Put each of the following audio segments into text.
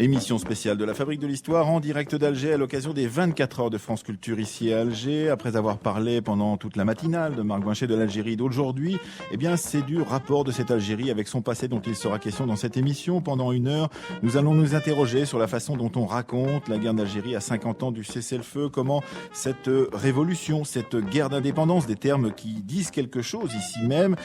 Émission spéciale de la Fabrique de l'Histoire en direct d'Alger à l'occasion des 24 heures de France Culture ici à Alger. Après avoir parlé pendant toute la matinale de Marc Guinchet de l'Algérie d'aujourd'hui, eh bien c'est du rapport de cette Algérie avec son passé dont il sera question dans cette émission. Pendant une heure, nous allons nous interroger sur la façon dont on raconte la guerre d'Algérie à 50 ans du cessez-le-feu, comment cette révolution, cette guerre d'indépendance, des termes qui disent quelque chose ici même,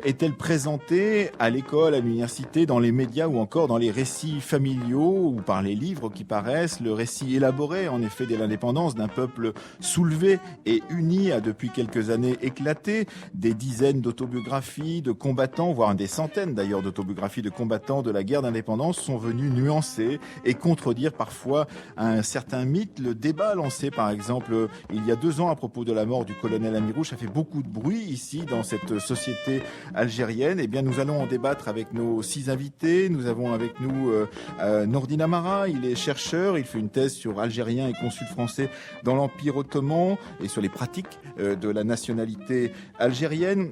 est-elle présentée à l'école, à l'université, dans les médias ou encore dans les récits familiaux ou par les livres qui paraissent, le récit élaboré en effet de l'indépendance d'un peuple soulevé et uni a depuis quelques années éclaté, des dizaines d'autobiographies de combattants, voire des centaines d'ailleurs d'autobiographies de combattants de la guerre d'indépendance sont venues nuancer et contredire parfois un certain mythe. Le débat lancé par exemple il y a 2 ans à propos de la mort du colonel Amirouche a fait beaucoup de bruit ici dans cette société algérienne. Eh bien nous allons en débattre avec nos 6 invités. Nous avons avec nous Nordine Amara, il est chercheur, il fait une thèse sur Algériens et consuls français dans l'Empire ottoman et sur les pratiques de la nationalité algérienne.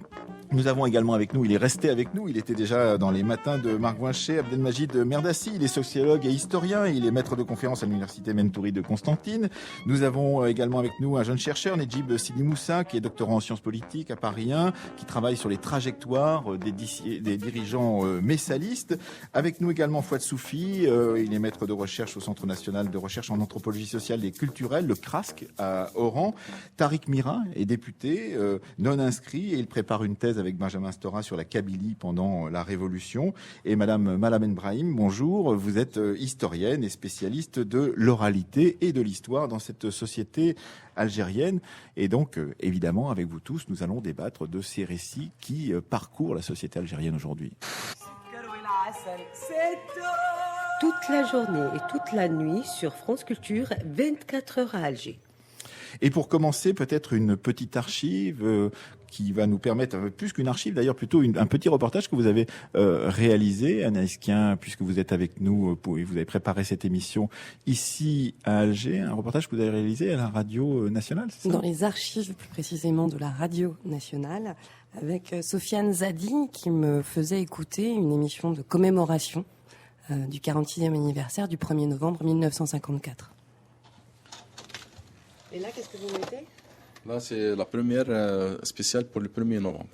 Nous avons également avec nous, il est resté avec nous, il était déjà dans les matins de Marc Guinchet, Abdelmajid Merdassi, il est sociologue et historien, il est maître de conférence à l'université Mentouri de Constantine. Nous avons également avec nous un jeune chercheur, Nedjib Sidi Moussa, qui est doctorant en sciences politiques à Paris 1, qui travaille sur les trajectoires des dirigeants messalistes. Avec nous également Fouad Soufi, il est maître de recherche au Centre national de recherche en anthropologie sociale et culturelle, le CRASC, à Oran. Tariq Mira est député, non inscrit, et il prépare une thèse avec Benjamin Stora sur la Kabylie pendant la Révolution. Et Madame Malam Brahim, bonjour, vous êtes historienne et spécialiste de l'oralité et de l'histoire dans cette société algérienne. Et donc, évidemment, avec vous tous, nous allons débattre de ces récits qui parcourent la société algérienne aujourd'hui. Toute la journée et toute la nuit sur France Culture, 24 heures à Alger. Et pour commencer, peut-être une petite archive qui va nous permettre, plus qu'une archive d'ailleurs, plutôt un petit reportage que vous avez réalisé, Anaïs Kien, puisque vous êtes avec nous et vous avez préparé cette émission ici à Alger, un reportage que vous avez réalisé à la radio nationale, c'est ça ? Dans les archives, plus précisément, de la radio nationale, avec Sofiane Zadi, qui me faisait écouter une émission de commémoration du 46e anniversaire du 1er novembre 1954. Et là, qu'est-ce que vous mettez ? Là, c'est la première spéciale pour le 1er novembre.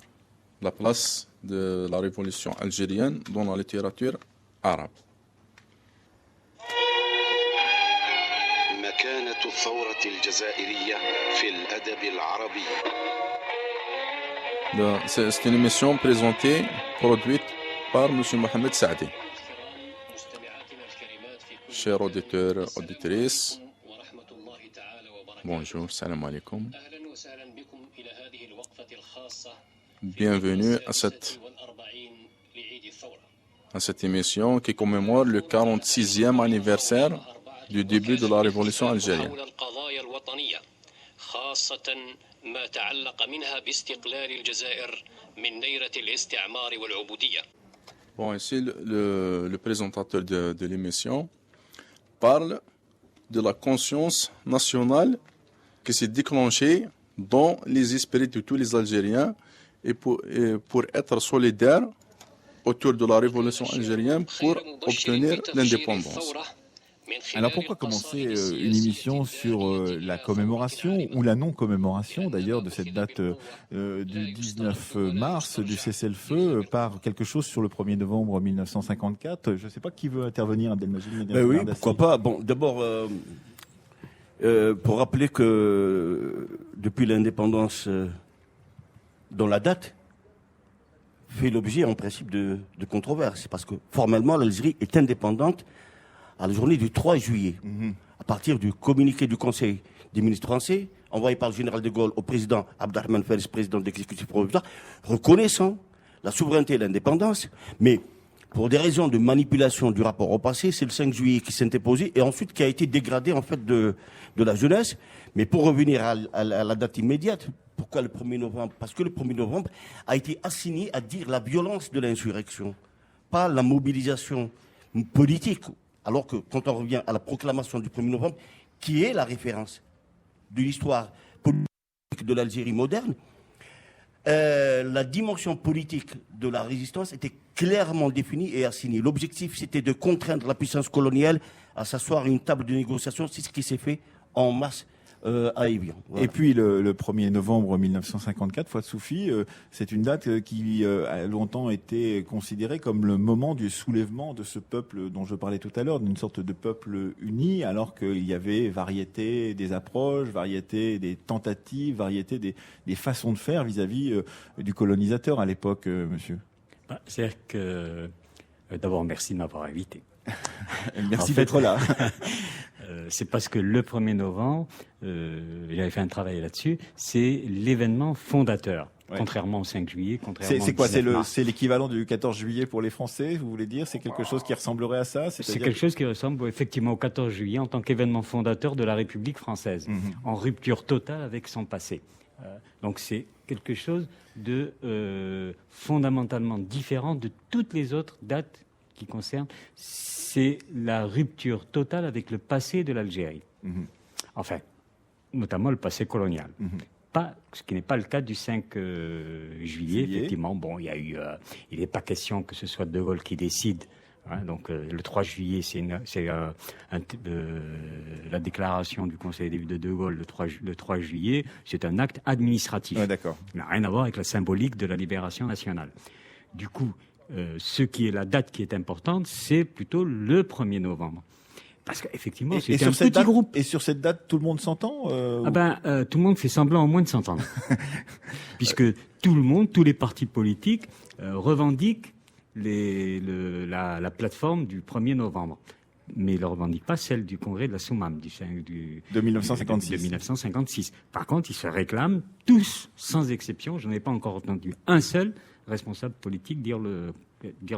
La place de la révolution algérienne dans la littérature arabe. مكانة الثورة الجزائرية في الأدب العربي. C'est une émission présentée, produite par M. Mohamed Saadi. Chers auditeurs, auditrices, bonjour, salam alaikum. Bienvenue à cette émission qui commémore le 46e anniversaire du début de la révolution algérienne. Bon, ici, le présentateur de l'émission parle de la conscience nationale qui s'est déclenchée dans les esprits de tous les Algériens et pour être solidaires autour de la révolution algérienne pour obtenir l'indépendance. Alors pourquoi commencer une émission sur la commémoration ou la non-commémoration d'ailleurs de cette date du 19 mars du cessez-le-feu par quelque chose sur le 1er novembre 1954 ? Je ne sais pas qui veut intervenir, Abdelmajid. Oui, pourquoi pas. Bon, d'abord, pour rappeler que depuis l'indépendance, dont la date fait l'objet en principe de controverses, parce que formellement l'Algérie est indépendante à la journée du 3 juillet, à partir du communiqué du Conseil des ministres français, envoyé par le général de Gaulle au président Abdelrahman Ferris, président de l'exécutif provisoire, reconnaissant la souveraineté et l'indépendance, mais pour des raisons de manipulation du rapport au passé, c'est le 5 juillet qui s'est imposé et ensuite qui a été dégradé en fait de la jeunesse. Mais pour revenir à la date immédiate, pourquoi le 1er novembre ? Parce que le 1er novembre a été assigné à dire la violence de l'insurrection, pas la mobilisation politique. Alors que quand on revient à la proclamation du 1er novembre, qui est la référence de l'histoire politique de l'Algérie moderne, la dimension politique de la résistance était clairement définie et assignée. L'objectif, c'était de contraindre la puissance coloniale à s'asseoir à une table de négociation. C'est ce qui s'est fait en mars à Évian. Voilà. Et puis le 1er novembre 1954, Fouad Soufi, c'est une date qui a longtemps été considérée comme le moment du soulèvement de ce peuple dont je parlais tout à l'heure, d'une sorte de peuple uni, alors qu'il y avait variété des approches, variété des tentatives, variété des façons de faire vis-à-vis du colonisateur à l'époque, monsieur. C'est-à-dire que, d'abord, merci de m'avoir invité. Merci d'être là. C'est parce que le 1er novembre, j'avais fait un travail là-dessus, c'est l'événement fondateur. Ouais. Contrairement au 5 juillet, contrairement c'est quoi, au 19 mars. C'est l'équivalent du 14 juillet pour les Français, vous voulez dire? C'est quelque chose qui ressemblerait à ça? C'est quelque chose qui ressemble effectivement au 14 juillet en tant qu'événement fondateur de la République française, en rupture totale avec son passé. Donc c'est quelque chose de fondamentalement différent de toutes les autres dates qui concernent. C'est la rupture totale avec le passé de l'Algérie. Enfin, notamment le passé colonial. Pas, ce qui n'est pas le cas du 5 juillet. Effectivement, bon, il n'est pas question que ce soit De Gaulle qui décide. Hein, donc le 3 juillet, c'est la déclaration du Conseil de Gaulle le 3 juillet, c'est un acte administratif. Ouais, d'accord. Il n'a rien à voir avec la symbolique de la libération nationale. Du coup, ce qui est la date qui est importante, c'est plutôt le 1er novembre. Parce qu'effectivement, c'est un petit groupe. Et sur cette date, tout le monde s'entend tout le monde fait semblant au moins de s'entendre. Puisque tout le monde, tous les partis politiques revendiquent la plateforme du 1er novembre. Mais ils ne revendiquent pas celle du congrès de la Soumam de 1956. De 1956. Par contre, ils se réclament tous, sans exception, je n'ai pas encore entendu un seul responsable politique dire le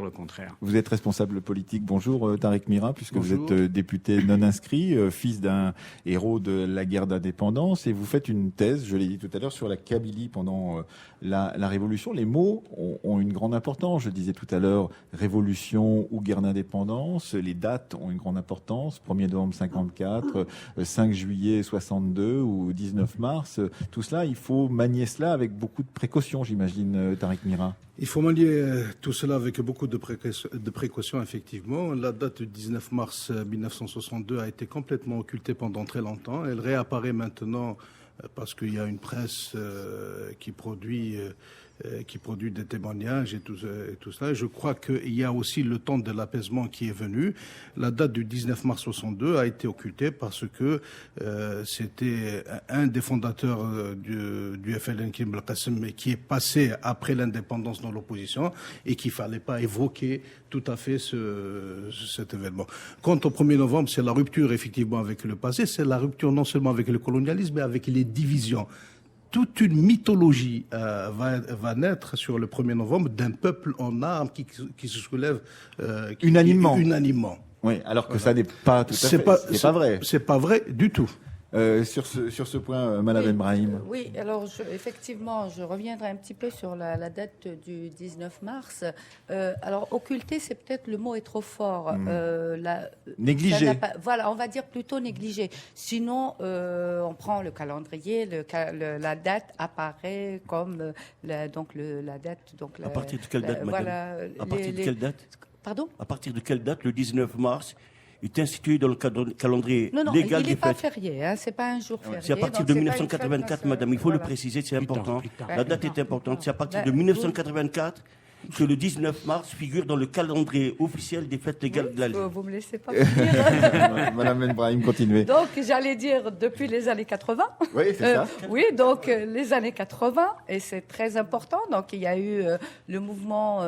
contraire. Vous êtes responsable politique. Bonjour Tariq Mira, puisque Bonjour. Vous êtes député non inscrit, fils d'un héros de la guerre d'indépendance, et vous faites une thèse, je l'ai dit tout à l'heure, sur la Kabylie pendant la Révolution. Les mots ont une grande importance. Je disais tout à l'heure Révolution ou guerre d'indépendance. Les dates ont une grande importance. 1er novembre 54, 5 juillet 62 ou 19 mars. Tout cela, il faut manier cela avec beaucoup de précautions, j'imagine, Tariq Mira. Il faut manier tout cela avec beaucoup de précautions, effectivement. La date du 19 mars 1962 a été complètement occultée pendant très longtemps. Elle réapparaît maintenant parce qu'il y a une presse qui produit des témoignages et tout cela. Je crois qu'il y a aussi le temps de l'apaisement qui est venu. La date du 19 mars 62 a été occultée parce que c'était un des fondateurs du FLN, Karim Belkacem, qui est passé après l'indépendance dans l'opposition et qu'il ne fallait pas évoquer tout à fait cet événement. Quant au 1er novembre, c'est la rupture effectivement avec le passé, c'est la rupture non seulement avec le colonialisme, mais avec les divisions. Toute une mythologie va naître sur le 1er novembre d'un peuple en armes qui se soulève unanimement. Oui, alors que ça n'est pas tout à fait. C'est pas vrai. C'est pas vrai du tout. Sur ce point, Madame Brahim. Oui, alors effectivement, je reviendrai un petit peu sur la date du 19 mars. Alors, occulter, c'est peut-être le mot est trop fort. Négligé. Voilà, on va dire plutôt négligé. Sinon, on prend le calendrier, la date apparaît comme la date. Donc, à partir de quelle date, madame? Voilà, à partir de quelle date? Pardon? À partir de quelle date, le 19 mars est institué dans le calendrier légal des fêtes? Non, il n'est pas férié, hein, c'est pas un jour férié. C'est à partir de 1984, madame, il faut le préciser, c'est important. La date est importante. C'est à partir de 1984 que le 19 mars figure dans le calendrier officiel des fêtes légales de l'Algérie. Vous me laissez pas dire. Madame Brahim, continuez. Donc, j'allais dire depuis les années 80. Oui, c'est ça. Oui, donc les années 80, et c'est très important. Donc, il y a eu le mouvement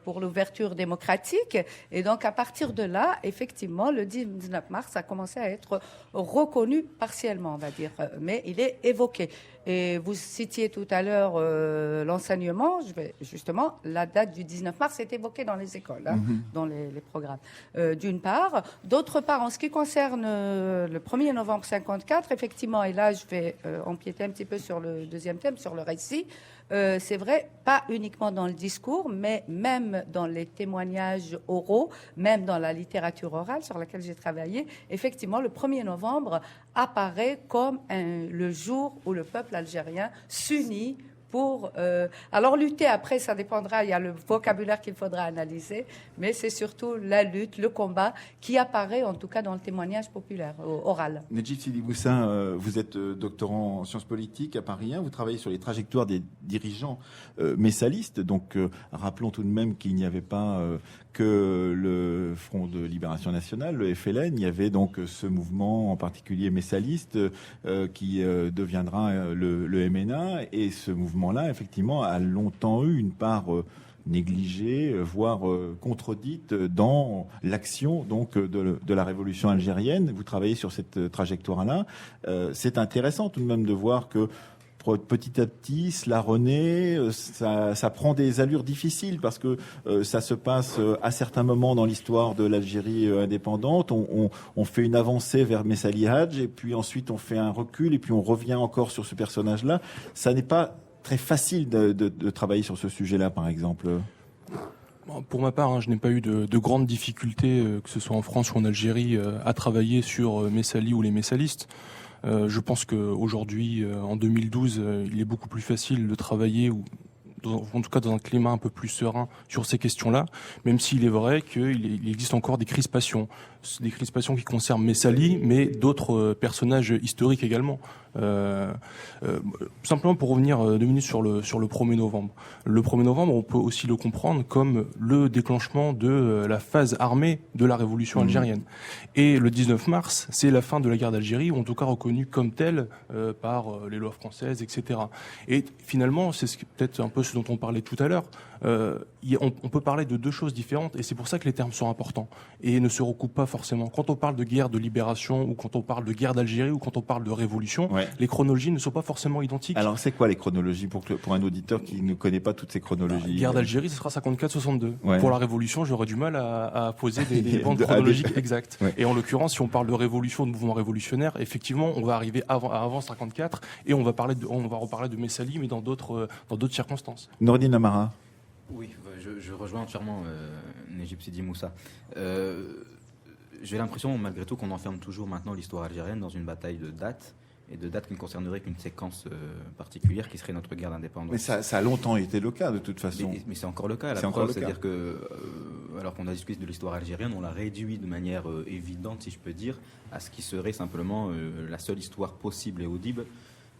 pour l'ouverture démocratique. Et donc, à partir de là, effectivement, le 19 mars a commencé à être reconnu partiellement, on va dire. Mais il est évoqué. Et vous citiez tout à l'heure l'enseignement. Justement, la date du 19 mars est évoquée dans les écoles, dans les programmes, d'une part. D'autre part, en ce qui concerne le 1er novembre 54, effectivement, et là, je vais empiéter un petit peu sur le deuxième thème, sur le récit. C'est vrai, pas uniquement dans le discours, mais même dans les témoignages oraux, même dans la littérature orale sur laquelle j'ai travaillé, effectivement, le 1er novembre apparaît comme le jour où le peuple algérien s'unit pour... alors lutter, après, ça dépendra, il y a le vocabulaire qu'il faudra analyser, mais c'est surtout la lutte, le combat qui apparaît en tout cas dans le témoignage populaire, oral. Nedjib Sidi Moussa, vous êtes doctorant en sciences politiques à Paris 1, vous travaillez sur les trajectoires des dirigeants messalistes, donc rappelons tout de même qu'il n'y avait pas que le Front de Libération Nationale, le FLN, il y avait donc ce mouvement en particulier messaliste qui deviendra le MNA, et ce mouvement-là, effectivement, a longtemps eu une part négligée, voire contredite dans l'action donc de la révolution algérienne. Vous travaillez sur cette trajectoire-là. C'est intéressant tout de même de voir que petit à petit, cela renaît, ça prend des allures difficiles parce que ça se passe à certains moments dans l'histoire de l'Algérie indépendante. On fait une avancée vers Messali Hadj et puis ensuite on fait un recul et puis on revient encore sur ce personnage-là. Ça n'est pas très facile de travailler sur ce sujet-là, par exemple. Pour ma part, je n'ai pas eu de grandes difficultés, que ce soit en France ou en Algérie, à travailler sur Messali ou les messalistes. Je pense qu'aujourd'hui, en 2012, il est beaucoup plus facile de travailler, ou en tout cas dans un climat un peu plus serein sur ces questions-là, même s'il est vrai qu'il existe encore des crispations qui concernent Messali, mais d'autres personnages historiques également. Simplement pour revenir 2 minutes sur le 1er novembre. Le 1er novembre, on peut aussi le comprendre comme le déclenchement de la phase armée de la révolution algérienne. Et le 19 mars, c'est la fin de la guerre d'Algérie, ou en tout cas reconnue comme telle par les lois françaises, etc. Et finalement, c'est peut-être un peu ce dont on parlait tout à l'heure. On peut parler de 2 choses différentes, et c'est pour ça que les termes sont importants et ne se recoupent pas forcément. Quand on parle de guerre de libération, ou quand on parle de guerre d'Algérie, ou quand on parle de révolution, les chronologies ne sont pas forcément identiques. Alors c'est quoi les chronologies pour un auditeur qui ne connaît pas toutes ces chronologies? Guerre d'Algérie, ce sera 54-62. Pour la révolution, j'aurais du mal à poser des bandes chronologiques exactes. Et en l'occurrence, si on parle de révolution, de mouvement révolutionnaire, effectivement, on va arriver avant 54, et on va reparler de Messali, mais dans d'autres circonstances. Nourdine Amara. Oui, je rejoins entièrement Nedjib Sidi Moussa. J'ai l'impression, malgré tout, qu'on enferme toujours maintenant l'histoire algérienne dans une bataille de dates, et de dates qui ne concerneraient qu'une séquence particulière qui serait notre guerre d'indépendance. Mais ça a longtemps été le cas, de toute façon. Mais c'est encore le cas. C'est-à-dire que, alors qu'on a discuté de l'histoire algérienne, on l'a réduit de manière évidente, si je peux dire, à ce qui serait simplement la seule histoire possible et audible,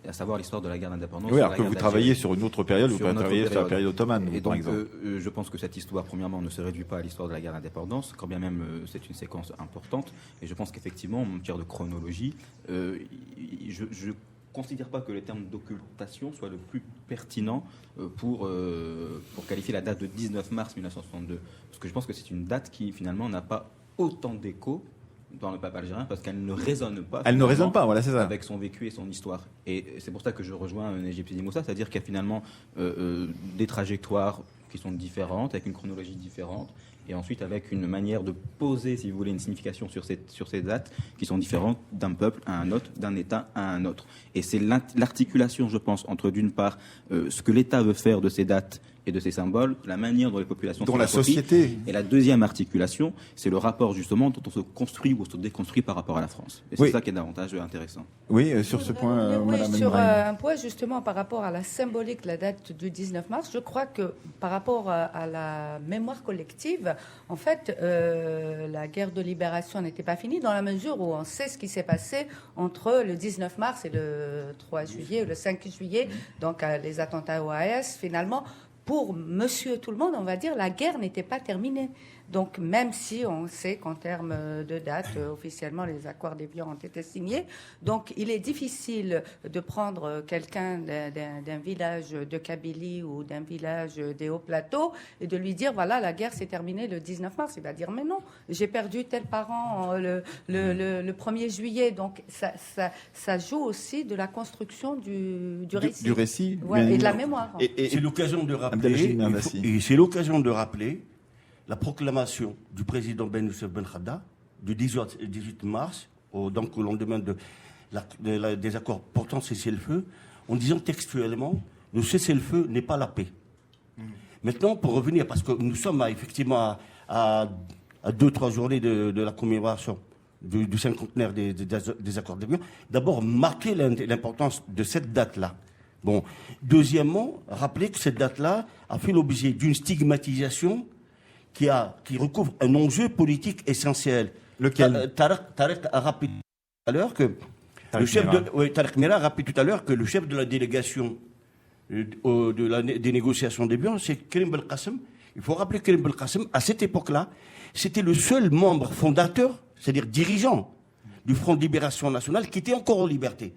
à savoir l'histoire de la guerre d'indépendance. Oui, alors que vous travaillez sur une autre période, vous travaillez sur la période ottomane, et par donc, exemple. Je pense que cette histoire, premièrement, ne se réduit pas à l'histoire de la guerre d'indépendance, quand bien même c'est une séquence importante. Et je pense qu'effectivement, en matière de chronologie, je considère pas que le terme d'occultation soit le plus pertinent pour qualifier la date de 19 mars 1962. Parce que je pense que c'est une date qui, finalement, n'a pas autant d'écho dans le peuple algérien parce qu'elle ne résonne pas. Elle ne résonne pas, voilà, c'est ça. Avec son vécu et son histoire. Et c'est pour ça que je rejoins Nedjib Sidi Moussa, c'est-à-dire qu'il y a finalement des trajectoires qui sont différentes, avec une chronologie différente, et ensuite avec une manière de poser, si vous voulez, une signification sur ces dates qui sont différentes d'un peuple à un autre, d'un État à un autre. Et c'est l'articulation, je pense, entre d'une part ce que l'État veut faire de ces dates et de ces symboles, la manière dont les populations dont la société. Et la deuxième articulation, c'est le rapport justement dont on se construit ou se déconstruit par rapport à la France. Et c'est ça qui est davantage intéressant. Oui, sur ce point, Madame sur un point justement par rapport à la symbolique de la date du 19 mars, je crois que par rapport à la mémoire collective, en fait, la guerre de libération n'était pas finie dans la mesure où on sait ce qui s'est passé entre le 19 mars et le 3 juillet, le 5 juillet, donc les attentats OAS, finalement. Pour monsieur tout le monde, on va dire, la guerre n'était pas terminée. Donc, même si on sait qu'en termes de date, officiellement, les accords d'Évian ont été signés. Donc, il est difficile de prendre quelqu'un d'un village de Kabylie ou d'un village des Hauts-Plateaux et de lui dire, voilà, la guerre s'est terminée le 19 mars. Il va dire, mais non, j'ai perdu tel parent le 1er juillet. Donc, ça joue aussi de la construction du récit. Du récit. Ouais, et de la mémoire. Et c'est l'occasion de rappeler la proclamation du président Ben Youssef Ben Khadda du 18 mars, donc au lendemain des accords portant cessez-le-feu, en disant textuellement « le cessez-le-feu n'est pas la paix ». Maintenant, pour revenir, parce que nous sommes effectivement à 2-3 journées de la commémoration du cinquantenaire des accords d'Évian, d'abord marquer l'importance de cette date-là, Bon. Deuxièmement, rappelez que cette date-là a fait l'objet d'une stigmatisation qui recouvre un enjeu politique essentiel. Lequel? Tarek a rappelé tout à l'heure que Tarek Mira a rappelé tout à l'heure que le chef de la délégation des négociations des biens, c'est Karim Belkacem. Il faut rappeler que Karim Belkacem, à cette époque-là, c'était le seul membre fondateur, c'est-à-dire dirigeant du Front de Libération Nationale, qui était encore en liberté.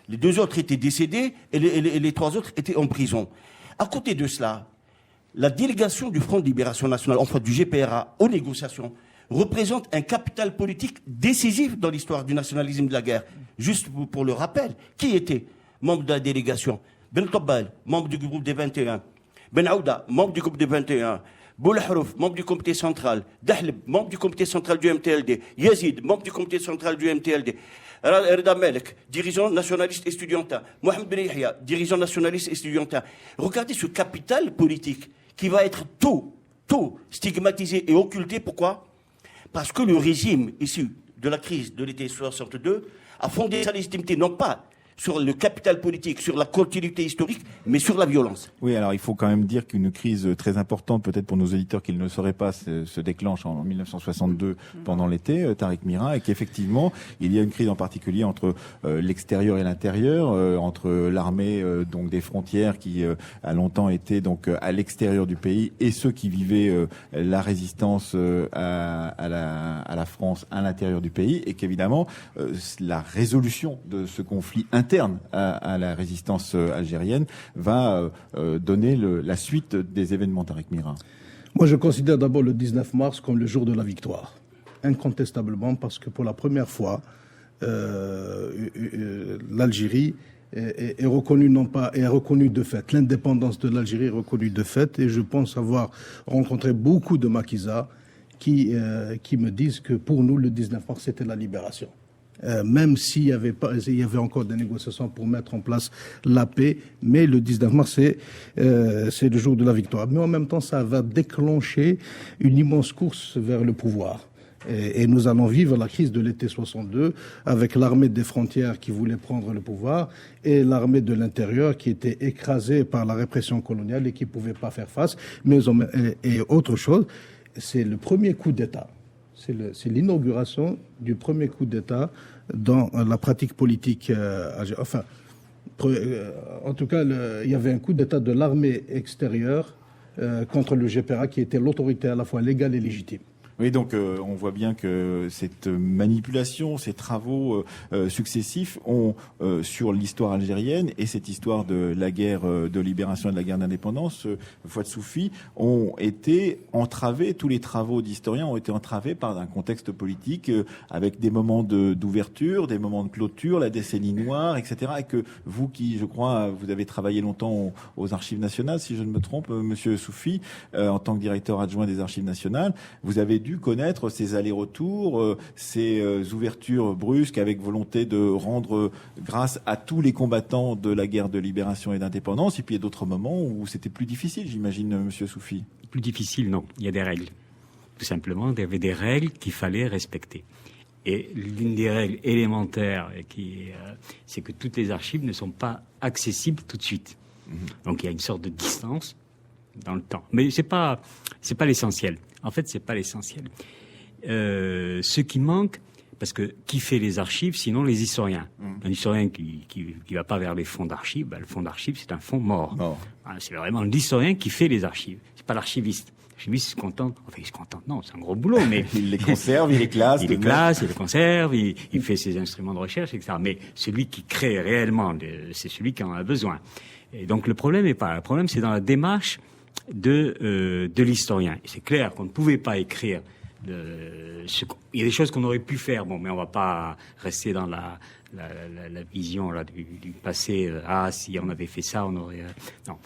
Les 2 autres étaient décédés et les 3 autres étaient en prison. À côté de cela, la délégation du Front de Libération Nationale, enfin du GPRA, aux négociations, représente un capital politique décisif dans l'histoire du nationalisme de la guerre. Juste pour le rappel, qui était membre de la délégation? Ben Tabbal, membre du groupe des 21. Ben Aouda, membre du groupe des 21. Boul Harouf, membre du comité central. Dahleb, membre du comité central du MTLD. Yazid, membre du comité central du MTLD. Reda Melek, dirigeant nationaliste estudiantin. Mohamed Ben Yahya, dirigeant nationaliste estudiantin. Regardez ce capital politique qui va être tôt stigmatisé et occulté. Pourquoi? Parce que le régime issu de la crise de l'été 62 a fondé sa légitimité non pas sur le capital politique, sur la continuité historique, mais sur la violence. Oui, alors il faut quand même dire qu'une crise très importante, peut-être pour nos auditeurs qui ne le sauraient pas, se déclenche en 1962 pendant l'été, Tarek Mira, et qu'effectivement, il y a une crise en particulier entre l'extérieur et l'intérieur, entre l'armée donc des frontières qui a longtemps été donc à l'extérieur du pays et ceux qui vivaient la résistance à la France à l'intérieur du pays, et qu'évidemment la résolution de ce conflit interne à la résistance algérienne va donner la suite des événements, Tarek Mira. Moi, je considère d'abord le 19 mars comme le jour de la victoire, incontestablement, parce que pour la première fois, l'Algérie est reconnue de fait. L'indépendance de l'Algérie est reconnue de fait, et je pense avoir rencontré beaucoup de maquisards qui me disent que pour nous, le 19 mars, c'était la libération. Même s'il y avait encore des négociations pour mettre en place la paix, mais le 19 mars, c'est le jour de la victoire. Mais en même temps, ça va déclencher une immense course vers le pouvoir. Et nous allons vivre la crise de l'été 62 avec l'armée des frontières qui voulait prendre le pouvoir et l'armée de l'intérieur qui était écrasée par la répression coloniale et qui ne pouvait pas faire face. Et autre chose, c'est le premier coup d'État. C'est l'inauguration du premier coup d'État dans la pratique politique. En tout cas, il y avait un coup d'État de l'armée extérieure contre le GPRA qui était l'autorité à la fois légale et légitime. Oui, donc on voit bien que cette manipulation, ces travaux successifs ont sur l'histoire algérienne et cette histoire de la guerre de libération et de la guerre d'indépendance, Fouad Soufi, ont été entravés. Tous les travaux d'historiens ont été entravés par un contexte politique avec des moments d'ouverture, des moments de clôture, la décennie noire, etc. Et que vous qui, je crois, vous avez travaillé longtemps aux Archives nationales, si je ne me trompe, Monsieur Soufi, en tant que directeur adjoint des Archives nationales, vous avez dû connaître ces allers-retours, ces ouvertures brusques avec volonté de rendre grâce à tous les combattants de la guerre de libération et d'indépendance. Et puis il y a d'autres moments où c'était plus difficile, j'imagine, Monsieur Soufi. Plus difficile, non. Il y a des règles. Tout simplement, il y avait des règles qu'il fallait respecter. Et l'une des règles élémentaires, c'est que toutes les archives ne sont pas accessibles tout de suite. Donc il y a une sorte de distance dans le temps. Mais c'est pas l'essentiel. En fait, c'est pas l'essentiel. Ce qui manque, parce que qui fait les archives, sinon les historiens. Un historien qui va pas vers les fonds d'archives, le fonds d'archives, c'est un fonds mort. C'est vraiment l'historien qui fait les archives. C'est pas l'archiviste. L'archiviste se contente. Enfin, il se contente. Non, c'est un gros boulot, mais il les conserve, il les classe, il les conserve, il fait ses instruments de recherche, etc. Mais celui qui crée réellement, c'est celui qui en a besoin. Et donc le problème n'est pas là. Le problème, c'est dans la démarche de l'historien. Et c'est clair qu'on ne pouvait pas écrire. Il y a des choses qu'on aurait pu faire, mais on va pas rester dans la vision là du passé. Si on avait fait ça, on aurait. Non.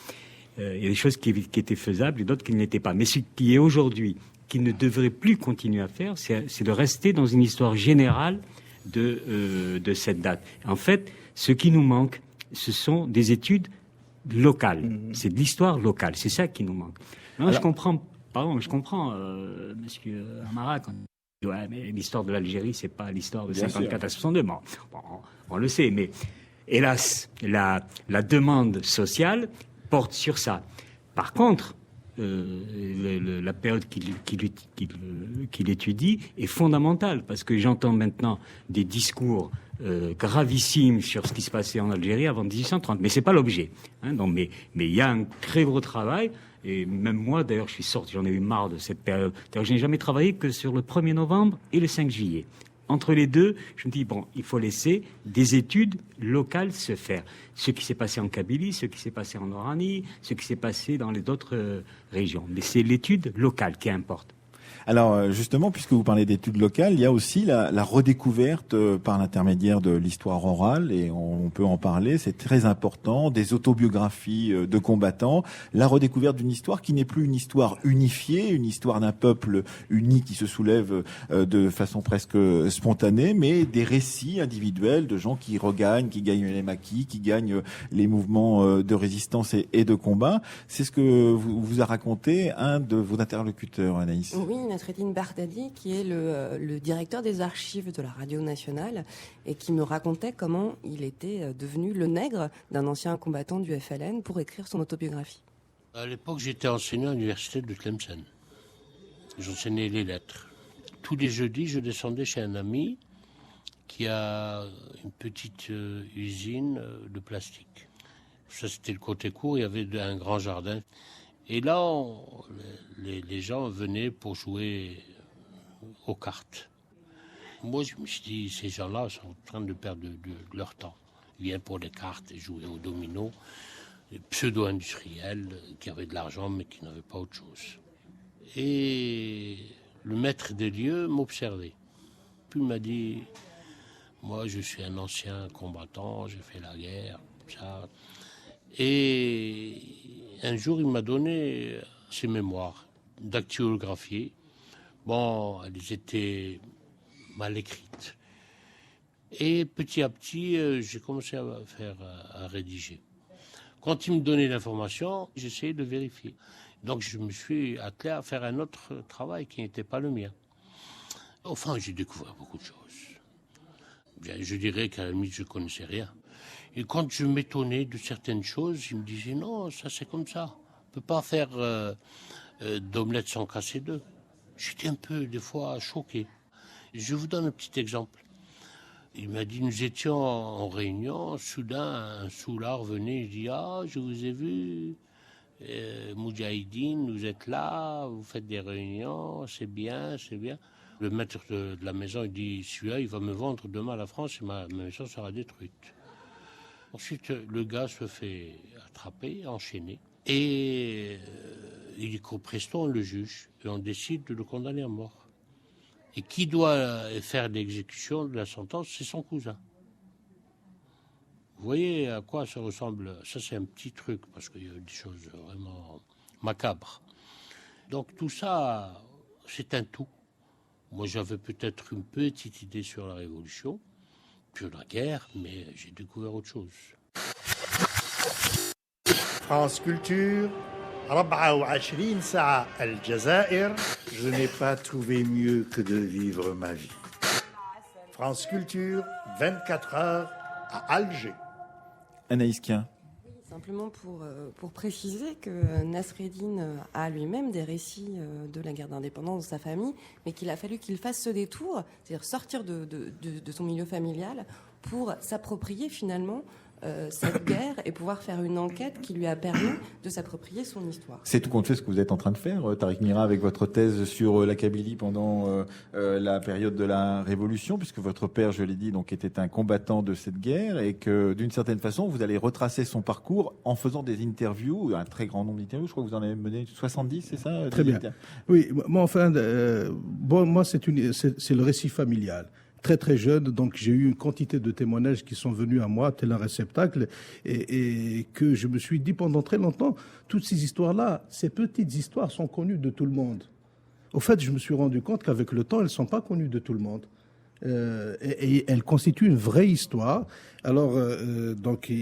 Il y a des choses qui étaient faisables et d'autres qui ne l'étaient pas. Mais ce qui est aujourd'hui, qui ne devrait plus continuer à faire, c'est de rester dans une histoire générale de cette date. En fait, ce qui nous manque, ce sont des études locales. C'est de l'histoire locale. C'est ça qui nous manque. Non, je comprends, monsieur Amara, quand il dit, ouais, mais l'histoire de l'Algérie, c'est pas l'histoire de 54 à 62. Bon, on le sait, mais hélas, la demande sociale porte sur ça. Par contre, la période qu'il étudie est fondamentale, parce que j'entends maintenant des discours gravissimes sur ce qui se passait en Algérie avant 1830, mais c'est pas l'objet. Donc, mais il y a un très gros travail, et même moi, d'ailleurs, je suis sorti, j'en ai eu marre de cette période. D'ailleurs, je n'ai jamais travaillé que sur le 1er novembre et le 5 juillet. Entre les deux, je me dis, bon, il faut laisser des études locales se faire. Ce qui s'est passé en Kabylie, ce qui s'est passé en Oranie, ce qui s'est passé dans les autres régions. Mais c'est l'étude locale qui importe. Alors justement, puisque vous parlez d'études locales, il y a aussi la redécouverte par l'intermédiaire de l'histoire orale, et on peut en parler, c'est très important, des autobiographies de combattants, la redécouverte d'une histoire qui n'est plus une histoire unifiée, une histoire d'un peuple uni qui se soulève de façon presque spontanée, mais des récits individuels de gens qui regagnent, qui gagnent les maquis, qui gagnent les mouvements de résistance et de combat. C'est ce que vous a raconté un de vos interlocuteurs, Anaïs. Oui, Nasreddine Bardali, qui est le directeur des archives de la Radio Nationale, et qui me racontait comment il était devenu le nègre d'un ancien combattant du FLN pour écrire son autobiographie. À l'époque, j'étais enseignant à l'université de Tlemcen. J'enseignais les lettres. Tous les jeudis, je descendais chez un ami qui a une petite usine de plastique. Ça, c'était le côté court, il y avait un grand jardin. Et là, les gens venaient pour jouer aux cartes. Moi, je me suis dit, ces gens-là sont en train de perdre de leur temps. Ils viennent pour les cartes et jouer au domino. Des pseudo-industriels qui avaient de l'argent mais qui n'avaient pas autre chose. Et le maître des lieux m'observait. Puis il m'a dit, moi, je suis un ancien combattant, j'ai fait la guerre, ça. Et un jour, il m'a donné ses mémoires dactylographiées. Bon, elles étaient mal écrites. Et petit à petit, j'ai commencé à rédiger. Quand il me donnait l'information, j'essayais de vérifier. Donc, je me suis attelé à faire un autre travail qui n'était pas le mien. Enfin, j'ai découvert beaucoup de choses. Je dirais qu'à la limite, je ne connaissais rien. Et quand je m'étonnais de certaines choses, il me disait non, ça c'est comme ça. On ne peut pas faire d'omelette sans casser d'œufs. J'étais un peu, des fois, choqué. Je vous donne un petit exemple. Il m'a dit, nous étions en réunion, soudain, un soulard venait, il dit, ah, je vous ai vu, Moudjahidine, vous êtes là, vous faites des réunions, c'est bien, c'est bien. Le maître de la maison, il dit, celui-là, il va me vendre demain à la France et ma maison sera détruite. Ensuite, le gars se fait attraper, enchaîner, et il est qu'au presto, on le juge, et on décide de le condamner à mort. Et qui doit faire l'exécution de la sentence, c'est son cousin. Vous voyez à quoi ça ressemble? Ça, c'est un petit truc, parce qu'il y a des choses vraiment macabres. Donc tout ça, c'est un tout. Moi, j'avais peut-être une petite idée sur la Révolution, sur la guerre, mais j'ai découvert autre chose. France Culture, 24 ساعة الجزائر. Je n'ai pas trouvé mieux que de vivre ma vie. France Culture, 24 heures à Alger. Anaïs Kien. Simplement pour préciser que Nasreddine a lui-même des récits de la guerre d'indépendance de sa famille, mais qu'il a fallu qu'il fasse ce détour, c'est-à-dire sortir de son milieu familial pour s'approprier finalement cette guerre et pouvoir faire une enquête qui lui a permis de s'approprier son histoire. C'est tout compte fait ce que vous êtes en train de faire, Tariq Mira, avec votre thèse sur la Kabylie pendant la période de la Révolution, puisque votre père, je l'ai dit, donc était un combattant de cette guerre, et que d'une certaine façon, vous allez retracer son parcours en faisant des interviews, un très grand nombre d'interviews. Je crois que vous en avez mené 70, c'est ça? Très bien. Oui, moi enfin, moi c'est le récit familial. Très très jeune, donc j'ai eu une quantité de témoignages qui sont venus à moi, tel un réceptacle, et que je me suis dit pendant très longtemps, toutes ces histoires-là, ces petites histoires sont connues de tout le monde. Au fait, je me suis rendu compte qu'avec le temps, elles ne sont pas connues de tout le monde. Et elles constituent une vraie histoire. Alors, donc,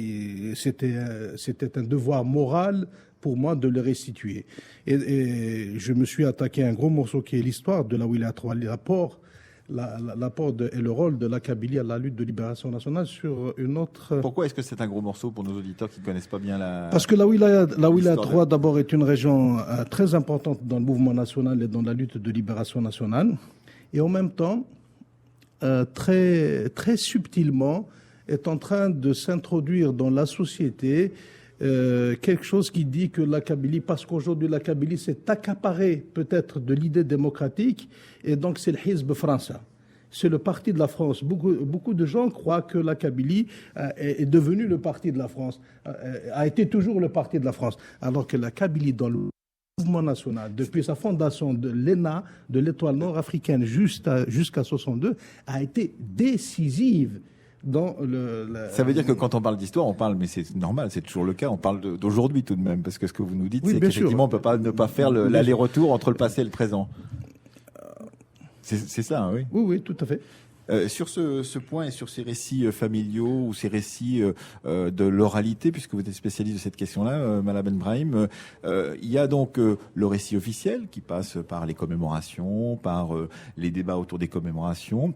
c'était un devoir moral pour moi de le restituer. Et je me suis attaqué à un gros morceau qui est l'histoire de la Wilayat Wali Rapport, l'apport et le rôle de la Kabylie à la lutte de libération nationale sur une autre... Pourquoi est-ce que c'est un gros morceau pour nos auditeurs qui ne connaissent pas bien la... Parce que la Wilaya 3, d'abord, est une région très importante dans le mouvement national et dans la lutte de libération nationale. Et en même temps, très, très subtilement, est en train de s'introduire dans la société quelque chose qui dit que la Kabylie, parce qu'aujourd'hui la Kabylie s'est accaparée peut-être de l'idée démocratique, et donc c'est le Hizb français. C'est le parti de la France. Beaucoup de gens croient que la Kabylie est devenue le parti de la France, a été toujours le parti de la France, alors que la Kabylie dans le mouvement national, depuis sa fondation de l'ENA, de l'étoile nord-africaine jusqu'à 62, a été décisive. Ça veut dire que quand on parle d'histoire, on parle, mais c'est normal, c'est toujours le cas, on parle d'aujourd'hui tout de même, parce que ce que vous nous dites, oui, c'est qu'effectivement, on ne peut pas ne pas faire l'aller-retour entre le passé et le présent. C'est ça, hein, oui. Oui, tout à fait. Sur ce point et sur ces récits familiaux ou ces récits de l'oralité, puisque vous êtes spécialiste de cette question-là, Mala Benbrahim, il y a donc le récit officiel qui passe par les commémorations, par les débats autour des commémorations,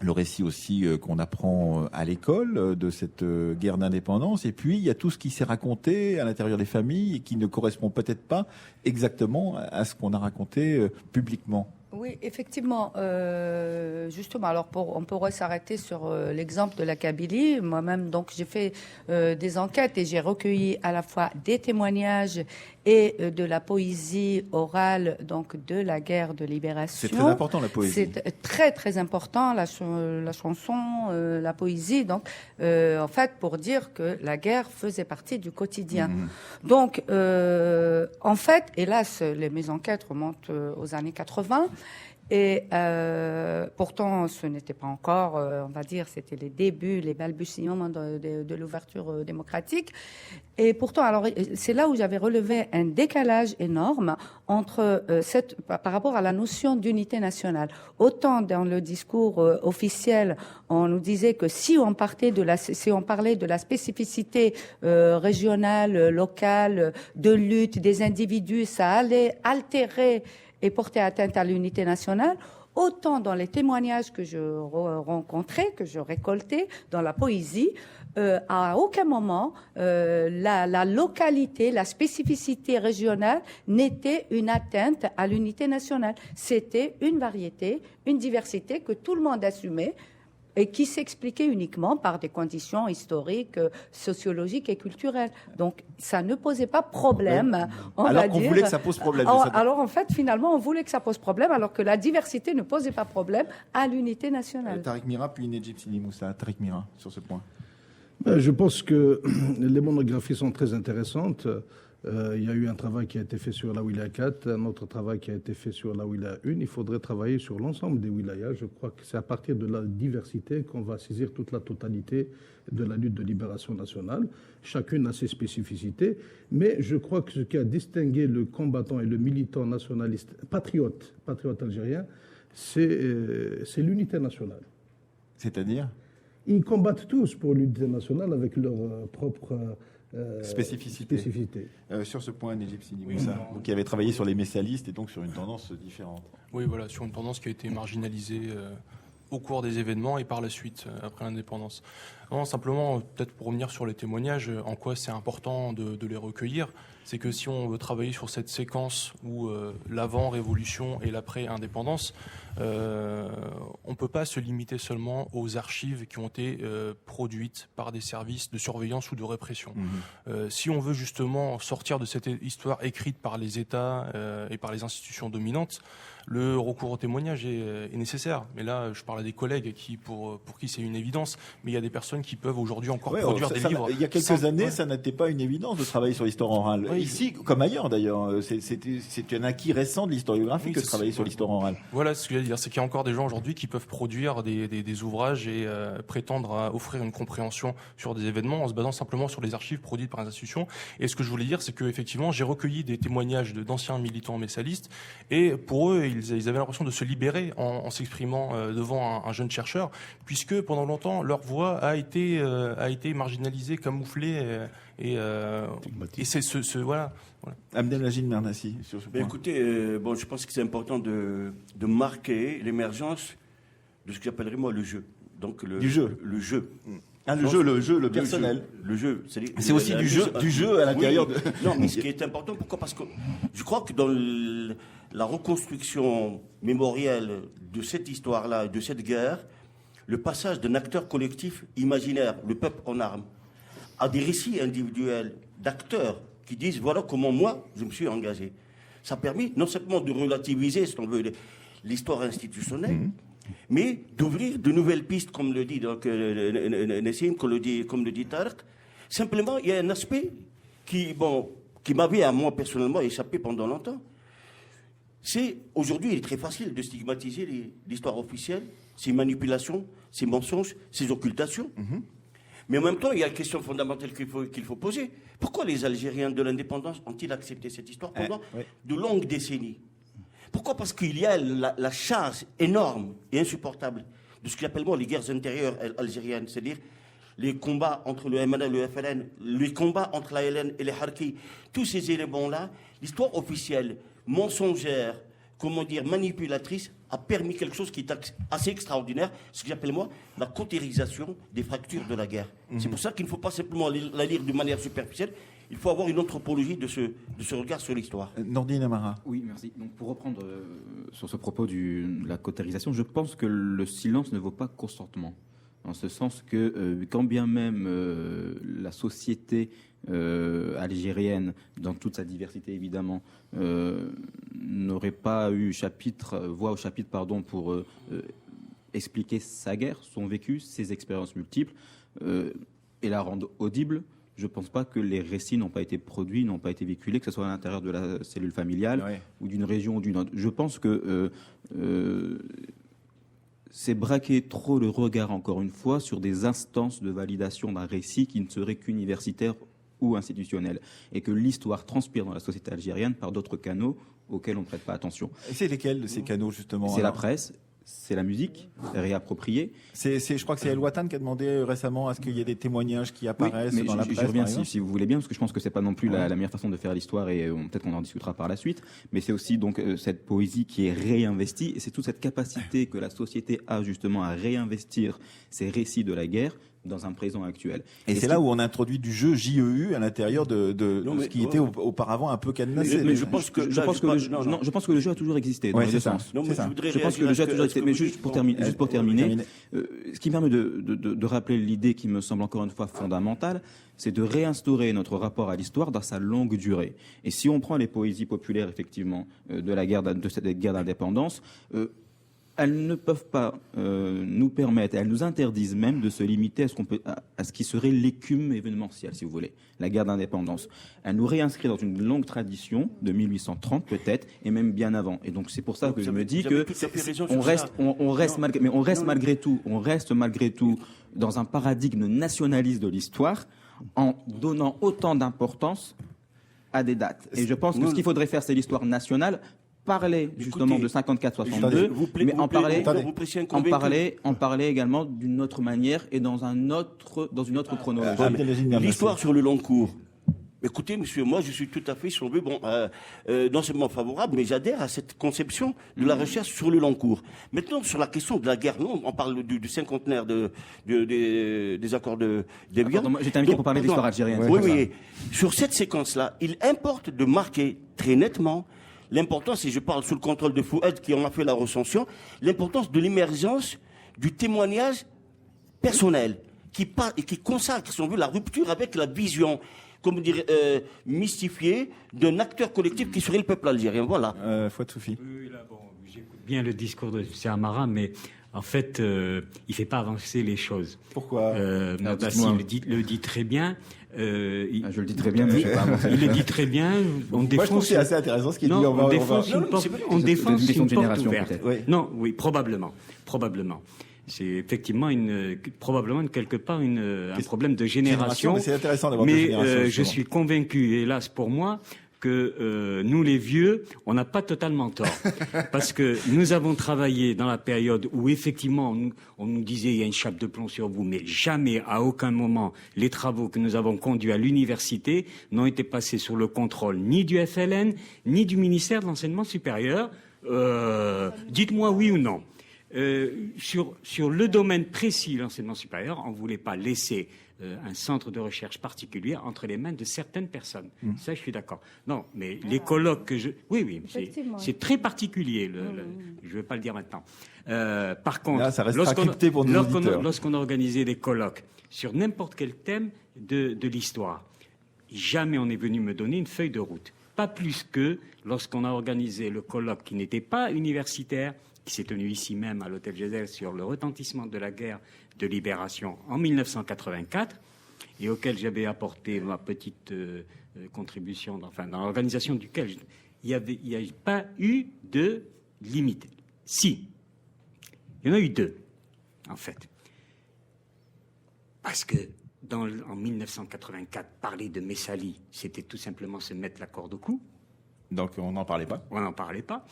le récit aussi qu'on apprend à l'école de cette guerre d'indépendance, et puis il y a tout ce qui s'est raconté à l'intérieur des familles et qui ne correspond peut-être pas exactement à ce qu'on a raconté publiquement. Oui, effectivement. Justement, alors on pourrait s'arrêter sur l'exemple de la Kabylie. Moi-même, donc, j'ai fait des enquêtes et j'ai recueilli à la fois des témoignages et de la poésie orale, donc de la guerre de libération. C'est très important, la poésie. C'est très très important, la chanson, la poésie. Donc, en fait, pour dire que la guerre faisait partie du quotidien. Donc, en fait, hélas, mes enquêtes remontent aux années 80. Et pourtant, ce n'était pas encore, on va dire, c'était les débuts, les balbutiements de l'ouverture démocratique. Et pourtant, alors, c'est là où j'avais relevé un décalage énorme entre par rapport à la notion d'unité nationale. Autant dans le discours officiel, on nous disait que si on parlait de la spécificité régionale, locale, de lutte des individus, ça allait altérer et porter atteinte à l'unité nationale, autant dans les témoignages que je rencontrais, que je récoltais, dans la poésie, à aucun moment la localité, la spécificité régionale n'était une atteinte à l'unité nationale. C'était une variété, une diversité que tout le monde assumait, et qui s'expliquait uniquement par des conditions historiques, sociologiques et culturelles. Donc, ça ne posait pas problème, alors qu'on voulait que ça pose problème. Alors, en fait, finalement, on voulait que ça pose problème, alors que la diversité ne posait pas problème à l'unité nationale. Tariq Mira, puis Nedjib Sidi Moussa. Tariq Mira, sur ce point. Je pense que les monographies sont très intéressantes. Il y a eu un travail qui a été fait sur la Wilaya 4, un autre travail qui a été fait sur la Wilaya 1. Il faudrait travailler sur l'ensemble des wilayas. Je crois que c'est à partir de la diversité qu'on va saisir toute la totalité de la lutte de libération nationale. Chacune a ses spécificités, mais je crois que ce qui a distingué le combattant et le militant nationaliste, patriote algérien, c'est l'unité nationale. C'est-à-dire ? Ils combattent tous pour l'unité nationale avec leur propre... spécificité. Sur ce point, Nedjib Sidi Moussa, vous qui avez travaillé sur les messalistes et donc sur une tendance différente. Oui, voilà, sur une tendance qui a été marginalisée au cours des événements et par la suite, après l'indépendance. Non, simplement, peut-être pour revenir sur les témoignages, en quoi c'est important de les recueillir, c'est que si on veut travailler sur cette séquence où l'avant-révolution et l'après-indépendance, on ne peut pas se limiter seulement aux archives qui ont été produites par des services de surveillance ou de répression. Si on veut justement sortir de cette histoire écrite par les États et par les institutions dominantes, le recours au témoignage est nécessaire. Mais là, je parle à des collègues pour qui c'est une évidence, mais il y a des personnes qui peuvent aujourd'hui encore produire des livres. Il y a quelques années, ça n'était pas une évidence de travailler sur l'histoire orale. Oui. Ici, comme ailleurs d'ailleurs, c'est un acquis récent de l'historiographie que de travailler sur l'histoire orale. Voilà ce que je veux dire, c'est qu'il y a encore des gens aujourd'hui qui peuvent produire des ouvrages et prétendre à offrir une compréhension sur des événements en se basant simplement sur les archives produites par les institutions. Et ce que je voulais dire, c'est qu'effectivement, j'ai recueilli des témoignages d'anciens militants messalistes, et pour eux, ils avaient l'impression de se libérer en s'exprimant devant un jeune chercheur, puisque pendant longtemps, leur voix a été marginalisée, camouflée, et c'est voilà. Abdelmajid Mernassi, sur ce point. Écoutez, je pense que c'est important de marquer l'émergence de ce que j'appellerais moi le jeu. Donc du jeu. Le jeu. Ah, le personnel. Le jeu. C'est aussi du jeu à l'intérieur de... Non, mais ce qui est important, pourquoi? Parce que je crois que dans la reconstruction mémorielle de cette histoire-là, de cette guerre, le passage d'un acteur collectif imaginaire, le peuple en armes, à des récits individuels d'acteurs qui disent voilà comment moi je me suis engagé. Ça a permis non simplement de relativiser, si on veut, l'histoire institutionnelle, mais d'ouvrir de nouvelles pistes, comme le dit donc Nessim, comme le dit Tarek. Simplement, il y a un aspect qui m'avait à moi personnellement échappé pendant longtemps. C'est aujourd'hui, il est très facile de stigmatiser l'histoire officielle, ses manipulations, ses mensonges, ses occultations. Mais en même temps, il y a une question fondamentale qu'il faut poser. Pourquoi les Algériens de l'indépendance ont-ils accepté cette histoire pendant de longues décennies? Pourquoi? Parce qu'il y a la charge énorme et insupportable de ce qu'ils appellent les guerres intérieures algériennes, c'est-à-dire les combats entre le MNA et le FLN, les combats entre la LN et les Harkis, tous ces éléments-là, l'histoire officielle, mensongère, manipulatrice, a permis quelque chose qui est assez extraordinaire, ce que j'appelle la cautérisation des fractures de la guerre. C'est pour ça qu'il ne faut pas simplement la lire de manière superficielle. Il faut avoir une anthropologie de ce regard sur l'histoire. Nordine Amara. Oui, merci. Donc, pour reprendre sur ce propos de la cautérisation, je pense que le silence ne vaut pas consentement. En ce sens que, quand bien même la société algérienne, dans toute sa diversité évidemment, n'aurait pas eu voix au chapitre pour expliquer sa guerre, son vécu, ses expériences multiples, et la rendre audible, je ne pense pas que les récits n'ont pas été produits, n'ont pas été véhiculés, que ce soit à l'intérieur de la cellule familiale ou d'une région ou d'une autre. Je pense que c'est braquer trop le regard, encore une fois, sur des instances de validation d'un récit qui ne serait qu'universitaire ou institutionnel, et que l'histoire transpire dans la société algérienne par d'autres canaux auxquels on ne prête pas attention. Et c'est lesquels de ces canaux, justement? C'est la presse, c'est la musique réappropriée. Je crois que c'est El Watan qui a demandé récemment à ce qu'il y ait des témoignages qui apparaissent dans la presse. Je reviens si vous voulez bien, parce que je pense que c'est pas non plus la meilleure façon de faire l'histoire, et peut-être qu'on en discutera par la suite. Mais c'est aussi donc cette poésie qui est réinvestie, et c'est toute cette capacité que la société a justement à réinvestir ces récits de la guerre dans un présent actuel. Et c'est là où on introduit du jeu JEU à l'intérieur de ce qui était auparavant un peu cadenassé. Mais je pense que le jeu a toujours existé dans les deux sens. Je pense que le jeu a toujours existé. Mais juste pour terminer, ce qui me permet de rappeler l'idée qui me semble encore une fois fondamentale, c'est de réinstaurer notre rapport à l'histoire dans sa longue durée. Et si on prend les poésies populaires effectivement de cette guerre d'indépendance, elles ne peuvent pas nous permettre, elles nous interdisent même de se limiter à ce qui serait l'écume événementielle, si vous voulez, la guerre d'indépendance. Elle nous réinscrit dans une longue tradition de 1830 peut-être, et même bien avant. Et donc c'est pour ça que je me dis que on reste malgré tout dans un paradigme nationaliste de l'histoire, en donnant autant d'importance à des dates. Et je pense que ce qu'il faudrait faire, c'est l'histoire nationale. Parler justement de 54-62, mais en parler également d'une autre manière et dans une autre chronologie. L'histoire sur le long cours. Écoutez, monsieur, moi je suis tout à fait, si on veut, non seulement favorable, mais j'adhère à cette conception de la recherche sur le long cours. Maintenant, sur la question de la guerre, on parle du cinquantenaire des accords d'Évian. J'étais invité pour parler de l'histoire algérienne. Oui. Sur cette séquence-là, il importe de marquer très nettement l'importance, et je parle sous le contrôle de Fouad qui en a fait la recension, l'importance de l'émergence du témoignage personnel qui consacre, si on veut, la rupture avec la vision, mystifiée d'un acteur collectif qui serait le peuple algérien. Voilà. Fouad Soufi. J'écoute bien le discours de M. Amara, mais en fait, il ne fait pas avancer les choses. Pourquoi il le dit très bien. Je le dis très bien, mais je sais pas. Il le dit très bien. Moi, je trouve que c'est assez intéressant ce qu'il dit. On défonce une porte ouverte. Non, oui, probablement. C'est effectivement probablement quelque part un problème de génération. Mais c'est intéressant d'avoir des générations. Je suis convaincu, hélas pour moi, que nous les vieux, on n'a pas totalement tort, parce que nous avons travaillé dans la période où effectivement on nous disait il y a une chape de plomb sur vous, mais jamais, à aucun moment, les travaux que nous avons conduits à l'université n'ont été passés sous le contrôle ni du FLN ni du ministère de l'enseignement supérieur. Dites-moi oui ou non. Sur le domaine précis, l'enseignement supérieur, on ne voulait pas laisser un centre de recherche particulier entre les mains de certaines personnes. Ça, je suis d'accord. Non, mais les colloques que je... Oui, c'est très particulier. Je ne vais pas le dire maintenant. Par contre, là, ça restera crypté pour nos auditeurs. Lorsqu'on a organisé des colloques sur n'importe quel thème de l'histoire, jamais on est venu me donner une feuille de route. Pas plus que lorsqu'on a organisé le colloque qui n'était pas universitaire, qui s'est tenu ici même à l'Hôtel Gesell sur le retentissement de la guerre de libération en 1984 et auquel j'avais apporté ma petite contribution, dans l'organisation duquel il n'y a pas eu de limite. Si. Il y en a eu 2, en fait. Parce que en 1984, parler de Messali, c'était tout simplement se mettre la corde au cou. Donc on n'en parlait pas. On n'en parlait pas.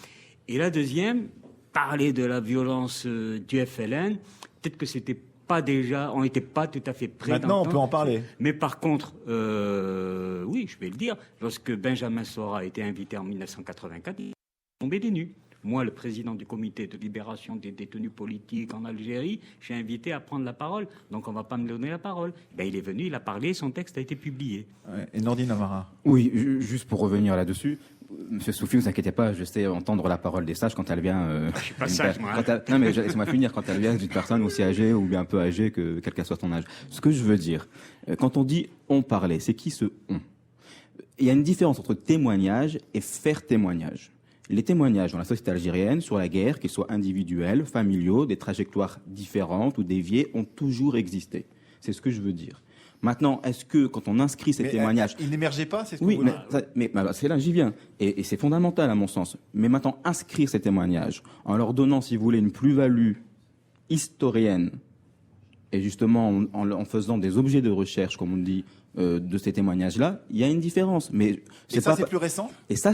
Et la deuxième, parler de la violence du FLN, peut-être que c'était pas déjà, on n'était pas tout à fait prêts. Maintenant, on peut en parler. Mais par contre, oui, je vais le dire, lorsque Benjamin Sora a été invité en 1984, il est tombé des nues. Moi, le président du comité de libération des détenus politiques en Algérie, j'ai invité à prendre la parole. Donc, on ne va pas me donner la parole. Il est venu, il a parlé, son texte a été publié. Ouais. Et Nordine Amara. Oui, juste pour revenir là-dessus. Monsieur Soufi, ne vous inquiétez pas, je sais entendre la parole des sages quand elle vient... je suis pas sage, moi. Non, mais laisse-moi finir. Quand elle vient d'une personne aussi âgée ou bien un peu âgée que quel qu'elle soit ton âge. Ce que je veux dire, quand on dit « on parlait », c'est qui ce « on » ? Il y a une différence entre témoignage et faire témoignage. Les témoignages dans la société algérienne sur la guerre, qu'ils soient individuels, familiaux, des trajectoires différentes ou déviées, ont toujours existé. C'est ce que je veux dire. Maintenant, est-ce que quand on inscrit ces témoignages... Ils n'émergeaient pas, c'est ce que oui, vous mais c'est là, j'y viens. Et c'est fondamental à mon sens. Mais maintenant, inscrire ces témoignages en leur donnant, si vous voulez, une plus-value historienne, et justement en faisant des objets de recherche, comme on dit, de ces témoignages-là, il y a une différence. Mais c'est plus récent ? Et ça,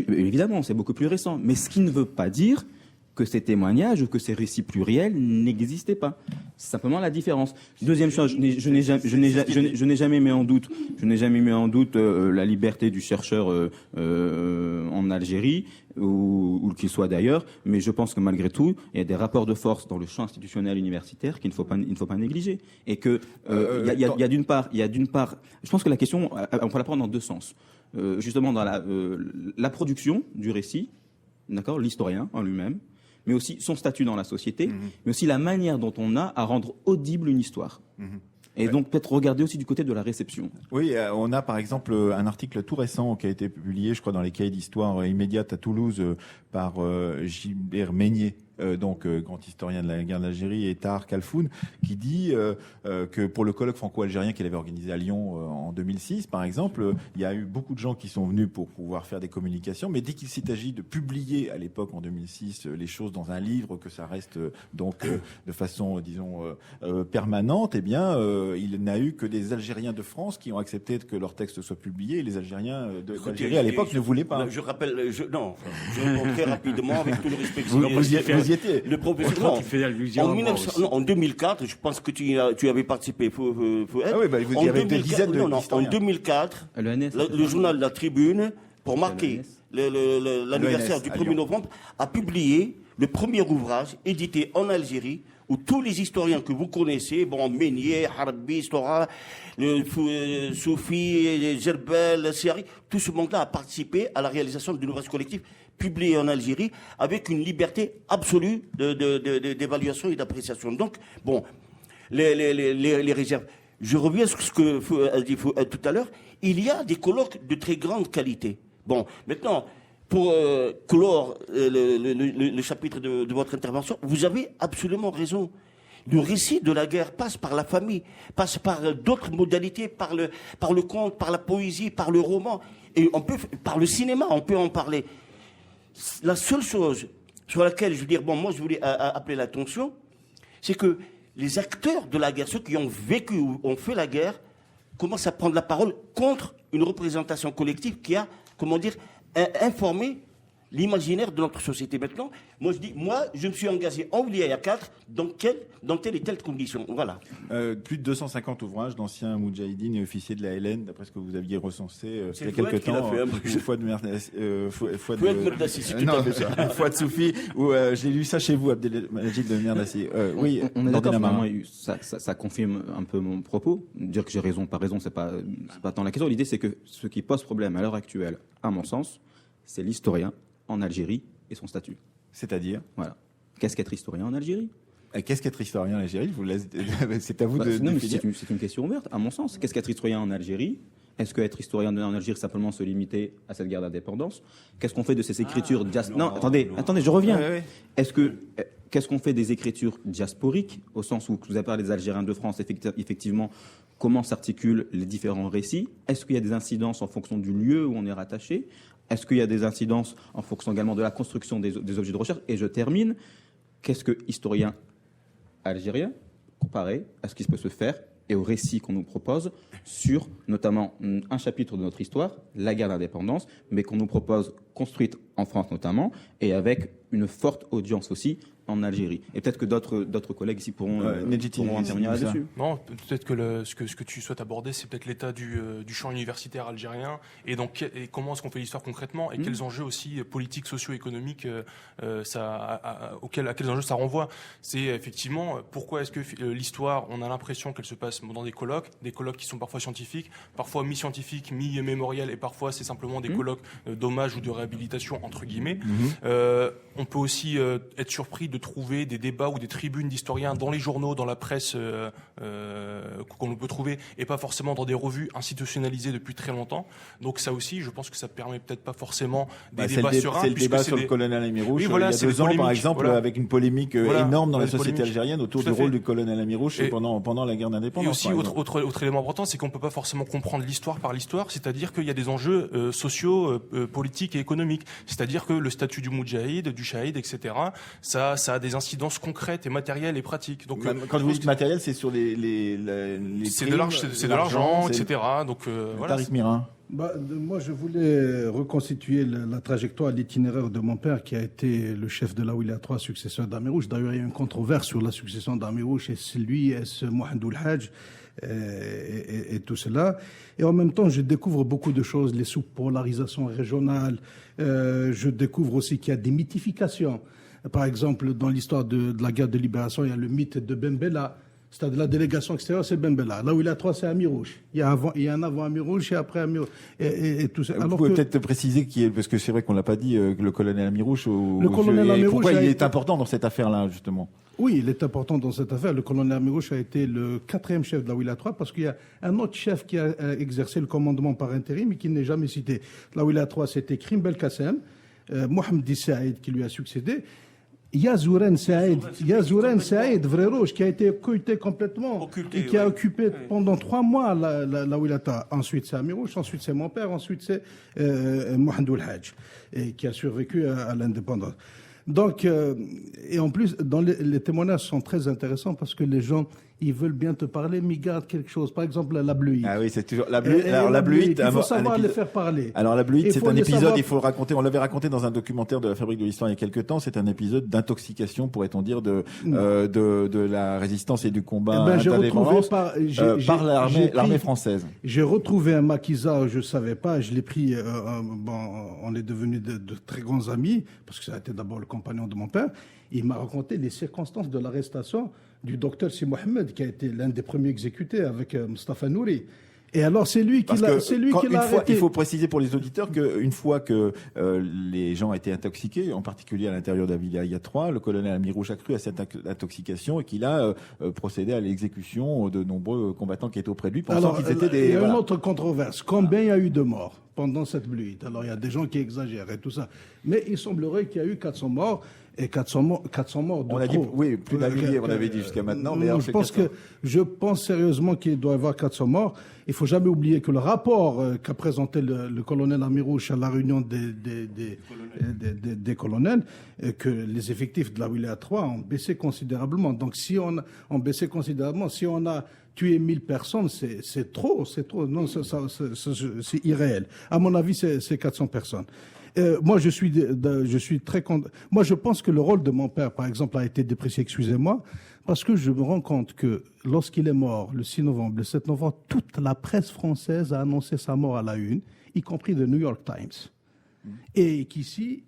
évidemment, c'est beaucoup plus récent. Mais ce qui ne veut pas dire que ces témoignages ou que ces récits pluriels n'existaient pas. C'est simplement la différence. Deuxième chose, je n'ai jamais mis en doute, la liberté du chercheur en Algérie ou qu'il soit d'ailleurs, mais je pense que malgré tout, il y a des rapports de force dans le champ institutionnel universitaire qu'il ne faut pas négliger. Et que il y a d'une part, je pense que la question, on peut la prendre dans 2 sens. Justement dans la production du récit, d'accord, l'historien en lui-même, mais aussi son statut dans la société, mais aussi la manière dont on a à rendre audible une histoire. Et donc peut-être regarder aussi du côté de la réception. Oui, on a par exemple un article tout récent qui a été publié, je crois, dans les cahiers d'histoire immédiate à Toulouse par Gilbert Meignet, grand historien de la guerre d'Algérie, et Tahar Khalfoun, qui dit que pour le colloque franco-algérien qu'il avait organisé à Lyon en 2006, par exemple, il y a eu beaucoup de gens qui sont venus pour pouvoir faire des communications, mais dès qu'il s'est agi de publier à l'époque, en 2006, les choses dans un livre, que ça reste de façon, disons, permanente, eh bien, il n'a eu que des Algériens de France qui ont accepté que leur texte soit publié, et les Algériens d'Algérie à l'époque ne voulaient pas. Je rappelle, je réponds très rapidement avec tout le respect que vous y étiez. Le professeur, en 2004, je pense que tu avais participé. Ah oui, il y avait des dizaines en 2004, le journal La Tribune, pour marquer l'anniversaire du 1er novembre, a publié le premier ouvrage édité en Algérie où tous les historiens que vous connaissez, Meignet, Harbi, Stora, Soufi, Gerbel, Siari, tout ce monde-là a participé à la réalisation d'une ouvrage collective publié en Algérie avec une liberté absolue d'évaluation et d'appréciation. Donc, les réserves. Je reviens sur ce que a dit tout à l'heure. Il y a des colloques de très grande qualité. Maintenant, pour clore le chapitre de votre intervention, vous avez absolument raison. Le récit de la guerre passe par la famille, passe par d'autres modalités, par le conte, par la poésie, par le roman, et par le cinéma, on peut en parler. La seule chose sur laquelle je voulais appeler l'attention, c'est que les acteurs de la guerre, ceux qui ont vécu ou ont fait la guerre, commencent à prendre la parole contre une représentation collective qui a, informé l'imaginaire de notre société maintenant. Moi, je me suis engagé en Ouliaya 4 dans telle et telle condition. Voilà. Plus de 250 ouvrages d'anciens moudjahidines et officiers de la LN, d'après ce que vous aviez recensé il y a quelques temps. Fouad Soufi, j'ai lu ça chez vous, Abdelmajid de Merdassi. Oui, on est d'accord, ça confirme un peu mon propos. Dire que j'ai raison, pas raison, c'est pas tant la question. L'idée, c'est que ce qui pose problème à l'heure actuelle, à mon sens, c'est l'historien en Algérie et son statut. C'est-à-dire ? Voilà. Qu'est-ce qu'être historien en Algérie ? Qu'est-ce qu'être historien en Algérie ? C'est à vous de non, mais définir. c'est une question ouverte, à mon sens. Qu'est-ce qu'être historien en Algérie ? Est-ce qu'être historien en Algérie, simplement se limiter à cette guerre d'indépendance ? Qu'est-ce qu'on fait de ces écritures Non, attendez, je reviens. Ouais. Qu'est-ce qu'on fait des écritures diasporiques, au sens où vous avez parlé des Algériens de France, effectivement, comment s'articulent les différents récits ? Est-ce qu'il y a des incidences en fonction du lieu où on est rattaché ? Est-ce qu'il y a des incidences en fonction également de la construction des objets de recherche ? Et je termine, qu'est-ce que historien algérien, comparé à ce qui peut se faire et au récit qu'on nous propose sur notamment un chapitre de notre histoire, la guerre d'indépendance, mais qu'on nous propose construite en France notamment, et avec une forte audience aussi en Algérie. Et peut-être que d'autres collègues ici pourront intervenir là-dessus. Non, peut-être que ce que tu souhaites aborder, c'est peut-être l'état du champ universitaire algérien, et comment est-ce qu'on fait l'histoire concrètement, et quels enjeux aussi politiques, socio-économiques, à quels enjeux ça renvoie. C'est effectivement pourquoi est-ce que l'histoire, on a l'impression qu'elle se passe dans des colloques qui sont parfois scientifiques, parfois mi-scientifiques, mi-mémoriels, et parfois c'est simplement des colloques d'hommage ou de réhabilitation entre guillemets. On peut aussi être surpris de trouver des débats ou des tribunes d'historiens dans les journaux, dans la presse qu'on peut trouver, et pas forcément dans des revues institutionnalisées depuis très longtemps. Donc ça aussi, je pense que ça permet peut-être pas forcément des débats sereins. C'est le débat sur le colonel Amirouche il y a 2 ans, par exemple, avec une polémique énorme dans la société algérienne autour du rôle du colonel Amirouche pendant la guerre d'indépendance. Et aussi, autre élément important, c'est qu'on peut pas forcément comprendre l'histoire par l'histoire, c'est-à-dire qu'il y a des enjeux sociaux, politiques et économiques. C'est-à-dire que le statut du moudjahid, du shahid, etc., ça a des incidences concrètes et matérielles et pratiques. Donc, quand vous dites matériel, c'est sur les c'est de l'argent, etc. Donc, voilà. Tariq Mirin. Moi, je voulais reconstituer la trajectoire, l'itinéraire de mon père, qui a été le chef de la Ouliya 3, successeur d'Amirouche. D'ailleurs, il y a eu une controverse sur la succession d'Amirouche, est-ce lui, est-ce Mohamedou Hadj, et tout cela. Et en même temps, je découvre beaucoup de choses, les sous-polarisations régionales. Je découvre aussi qu'il y a des mythifications. Par exemple, dans l'histoire de la guerre de libération, il y a le mythe de Bembella. C'est-à-dire la délégation extérieure, c'est Bembella. Là où il y a 3, c'est Amirouche. Il y a un avant Amirouche et après Amirouche. Et tout ça. Vous pouvez peut-être préciser qui est, parce que c'est vrai qu'on l'a pas dit, le colonel Amirouche. Le colonel Amirouche. Pourquoi il est important dans cette affaire-là, justement? Oui, il est important dans cette affaire. Le colonel Amirouche a été le 4e chef de la Ouliya 3 parce qu'il y a un autre chef qui a exercé le commandement par intérim mais qui n'est jamais cité. La Ouliya 3, c'était Krim Belkacem, Mohamed Saïd qui lui a succédé. Yazouren Saïd, vrai rouge, qui a été occulté complètement et qui a occupé pendant 3 mois la Ouliya 3. Ensuite, c'est Amirouche, ensuite, c'est mon père, ensuite, c'est Mohamedou Hadj, qui a survécu à l'indépendance. Donc, et en plus, les témoignages sont très intéressants parce que les gens, ils veulent bien te parler, mais ils gardent quelque chose. Par exemple, la Bleuite. Ah oui, c'est toujours la Bleuite. Alors, la Bleuite, il faut savoir les faire parler. Alors, la Bleuite, c'est un épisode, il faut le raconter. On l'avait raconté dans un documentaire de la Fabrique de l'Histoire il y a quelques temps. C'est un épisode d'intoxication, pourrait-on dire, de la résistance et du combat d'indépendance par l'armée française. J'ai retrouvé un maquisard, je savais pas, je l'ai pris, on est devenus de très grands amis, parce que ça a été d'abord le compagnon de mon père. Il m'a raconté les circonstances de l'arrestation du docteur Si Mohamed, qui a été l'un des premiers exécutés avec Mustafa Nouri. Et alors, c'est lui qui l'a arrêté. Il faut préciser pour les auditeurs qu'une fois que les gens étaient intoxiqués, en particulier à l'intérieur de la Ouliya 3, le colonel Amirouche a cru à cette intoxication et qu'il a procédé à l'exécution de nombreux combattants qui étaient auprès de lui, pensant qu'ils étaient des... Il y a une autre controverse. Combien il y a eu de morts pendant cette Bleuite? Alors, il y a des gens qui exagèrent et tout ça. Mais il semblerait qu'il y a eu 400 morts. Et 400 morts de on a dit, oui, plus d'un millier, on avait dit jusqu'à maintenant. Mais je pense sérieusement qu'il doit y avoir 400 morts. Il faut jamais oublier que le rapport qu'a présenté le colonel Amirouche à la réunion des colonels, que les effectifs de la Ouliya 3 ont baissé considérablement. Donc, si on a tué 1000 personnes, c'est trop. Non, c'est irréel. À mon avis, c'est 400 personnes. Moi, je suis très content. Moi, je pense que le rôle de mon père, par exemple, a été déprécié, excusez-moi, parce que je me rends compte que lorsqu'il est mort, le 6 novembre, le 7 novembre, toute la presse française a annoncé sa mort à la une, y compris le New York Times. Et qu'ici,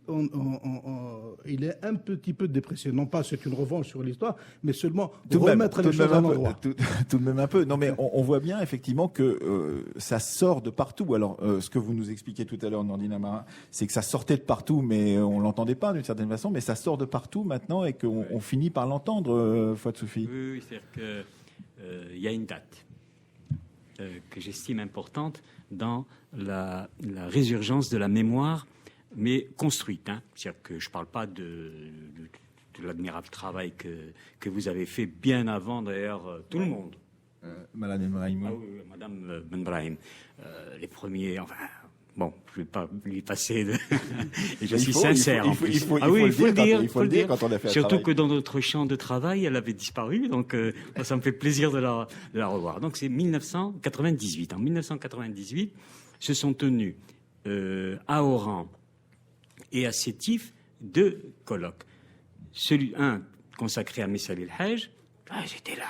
il est un petit peu déprécié. Non pas c'est une revanche sur l'histoire, mais seulement remettre les choses à l'endroit. Tout de même un peu. Non, mais on voit bien effectivement que ça sort de partout. Alors, ce que vous nous expliquez tout à l'heure, Nordine Amara, c'est que ça sortait de partout, mais on l'entendait pas d'une certaine façon. Mais ça sort de partout maintenant et qu'on finit par l'entendre, Fouad Soufi. Oui, c'est-à-dire qu'il y a une date que j'estime importante dans la résurgence de la mémoire, mais construite. C'est-à-dire que je ne parle pas de l'admirable travail que vous avez fait bien avant, d'ailleurs, tout le monde. Madame Benbrahim. Ah oui, Madame Benbrahim. Les premiers... Enfin, bon, je ne vais pas lui passer de... Et je suis sincère. Il faut le dire quand on a fait un Surtout travail. que dans notre champ de travail, elle avait disparu, donc ça me fait plaisir de la revoir. Donc c'est 1998. En 1998, se sont tenus à Oran et à Sétif 2 colloques. Un consacré à Messal el-Hajj. Ah, j'étais là.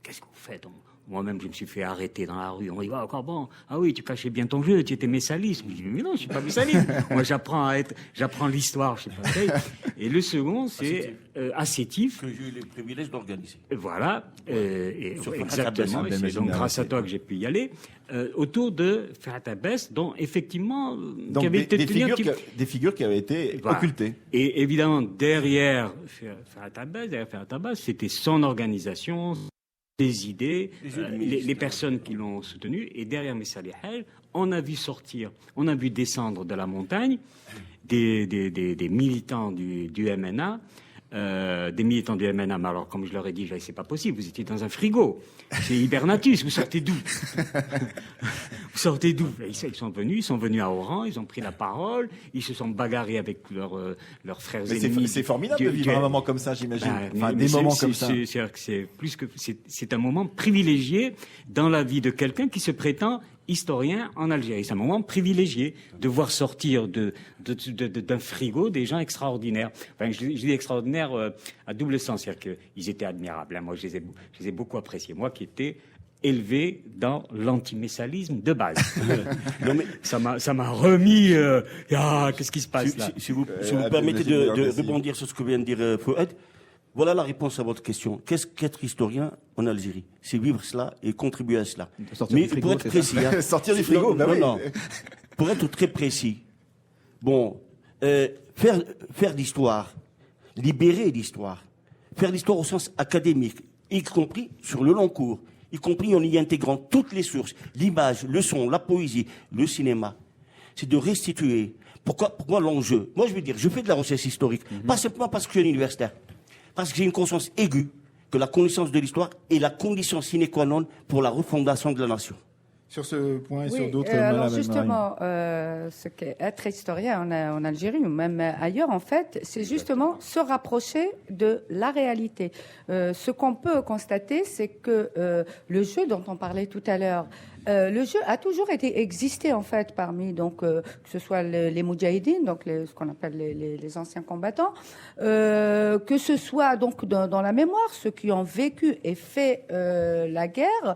Qu'est-ce que vous faites? Moi-même, je me suis fait arrêter dans la rue. On dit, ah, encore bon. Ah oui, tu cachais bien ton jeu, tu étais messaliste. Je dis, mais non, je suis pas messaliste. Moi, j'apprends l'histoire, je sais pas. Et le second, c'est à Sétif. Que j'ai eu le privilège d'organiser. Voilà. Exactement. Et c'est donc grâce à toi que j'ai pu y aller. Autour de Ferhat Abbès, dont effectivement, Donc des figures qui avaient été occultées. Et évidemment, derrière Ferhat Abbès, c'était son organisation, des idées, les personnes qui l'ont soutenu. Et derrière Messal el-Hajj, on a vu descendre de la montagne des militants du MNA. Des militants du MNA, mais alors comme je leur ai dit, c'est pas possible, vous étiez dans un frigo, c'est Hibernatus, vous sortez d'où? Vous sortez d'où? Ils sont venus à Oran, ils ont pris la parole, ils se sont bagarrés avec leurs frères ennemis. C'est formidable de vivre un moment comme ça, j'imagine. Des moments comme ça. C'est un moment privilégié dans la vie de quelqu'un qui se prétend historien en Algérie. C'est un moment privilégié de voir sortir d'un frigo des gens extraordinaires. Enfin, je dis extraordinaires à double sens, c'est-à-dire qu'ils étaient admirables. Moi, je les ai beaucoup appréciés. Moi qui étais élevé dans l'antimessalisme de base. Non, mais ça m'a remis... qu'est-ce qui se passe là? Si vous permettez de rebondir sur ce que vient de dire Fouad, voilà la réponse à votre question. Qu'est-ce qu'être historien en Algérie? C'est vivre cela et contribuer à cela. Mais pour être précis... Sortir du frigo, non. Pour être très précis, faire l'histoire, libérer l'histoire, faire l'histoire au sens académique, y compris sur le long cours, y compris en y intégrant toutes les sources, l'image, le son, la poésie, le cinéma, c'est de restituer. Pour moi, l'enjeu, moi je veux dire, je fais de la recherche historique, pas simplement parce que je suis un universitaire, parce que j'ai une conscience aiguë que la connaissance de l'histoire est la condition sine qua non pour la refondation de la nation. Sur ce point et sur d'autres... alors justement, ce qu'est être historien en Algérie ou même ailleurs, en fait, c'est justement se rapprocher de la réalité. Ce qu'on peut constater, c'est que le jeu dont on parlait tout à l'heure, le jeu a toujours existé en fait parmi que ce soit les moudjahidines, donc ce qu'on appelle les anciens combattants, que ce soit donc dans la mémoire ceux qui ont vécu et fait la guerre.